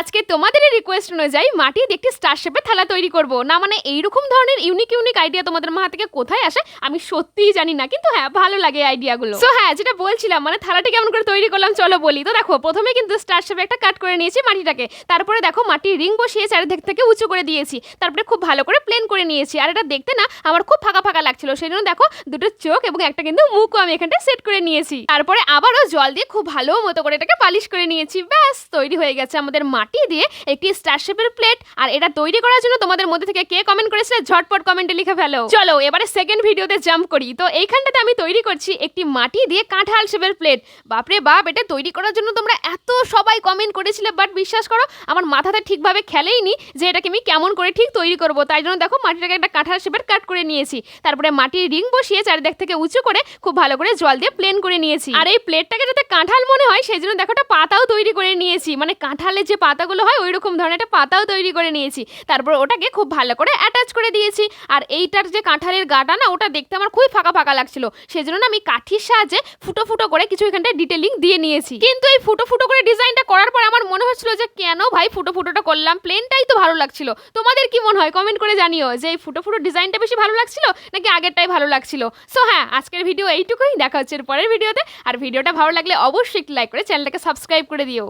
আজকে তোমাদের রিকোয়েস্ট অনুযায়ী মাটি দিয়ে একটি স্টার শেপের থালা তৈরি করব না, মানে এইরকম ধরনের ইউনিক ইউনিক আইডিয়া তোমাদের মাথা থেকে কোথায় আসে আমি সত্যিই জানি না, কিন্তু হ্যাঁ ভালো লাগে আইডিয়াগুলো। সো হ্যাঁ, যেটা বলছিলাম মানে থালাটি কেমন করে তৈরি করলাম চলো বলি। তো দেখো, প্রথমে কিন্তু স্টার শেপে একটা কাট করে নিয়েছি মাটিটাকে, তারপরে দেখো মাটির রিং বসিয়ে চারিদিক থেকে উঁচু করে দিয়েছি, তারপরে খুব ভালো করে প্লেন করে নিয়েছি। আর এটা দেখতে না আমার খুব ফাঁকা ফাঁকা লাগছিল, সেই জন্য দেখো দুটো চোখ এবং একটা কিন্তু মুখও আমি এখানটা সেট করে নিয়েছি। তারপরে আবারও জল দিয়ে খুব ভালো মতো করে এটাকে পালিশ করে নিয়েছি। ব্যাস তৈরি হয়ে গেছে আমাদের মাটি দিয়ে একটি স্টার শেপের প্লেট। আর এটা তৈরি করার জন্য তোমাদের মধ্যে থেকে কে কমেন্ট করেছিলে ঝটপট কমেন্টে লিখে ফেলো। চলো এবারে সেকেন্ড ভিডিওতে জাম্প করি। তো এইখানটাতে আমি তৈরি করছি একটি মাটি দিয়ে কাঁঠাল শেপের প্লেট। বাপরে বাপ, এটা তৈরি করার জন্য তোমরা এত সবাই কমেন্ট করেছিলে, বাট বিশ্বাস করো আমার মাথাতে ঠিকভাবে খেলেইনি যে এটাকে আমি কেমন করে ঠিক তৈরি করব। তাই জন্য দেখো মাটিটাকে একটা কাঁঠাল শেপের কাট করে নিয়েছি, তারপরে মাটির রিং বসিয়ে চারিদিক থেকে উঁচু করে খুব ভালো করে জল দিয়ে প্লেন করে নিয়েছি। আর এই প্লেটটাকে যাতে কাঁঠাল মনে হয় সেই জন্য দেখো একটা পাতাও তৈরি করে নিয়েছি, মানে কাঁঠালের যে পাতাগুলো হয় ওই রকম ধরনের একটা পাতাও তৈরি করে নিয়েছি। তারপর ওটাকে খুব ভালো করে অ্যাটাচ করে দিয়েছি। আর এইটার যে কাঁঠালের গাটা না, ওটা দেখতে আমার খুবই ফাঁকা ফাঁকা লাগছিল, সেই জন্য আমি কাঠির সাহায্যে ফুটো ফুটো করে কিছু এখানটায় ডিটেলিং দিয়ে নিয়েছি। কিন্তু এই ফুটো ফুটো করে ডিজাইনটা করার পর আমার মনে হচ্ছিল যে কেন ভাই ফুটো ফুটোটা করলাম, প্লেনটাই তো ভালো লাগছিল। তোমাদের কি মনে হয় কমেন্ট করে জানিও যে এই ফুটো ফুটো ডিজাইনটা বেশি ভালো লাগছিল নাকি আগেরটাই ভালো লাগছিল। সো হ্যাঁ, আজকের ভিডিও এইটুকুই, দেখা হচ্ছে এর পরের ভিডিওতে। আর ভিডিওটা ভালো লাগলে অবশ্যই একটি লাইক করে চ্যানেলটাকে সাবস্ক্রাইব করে দিও।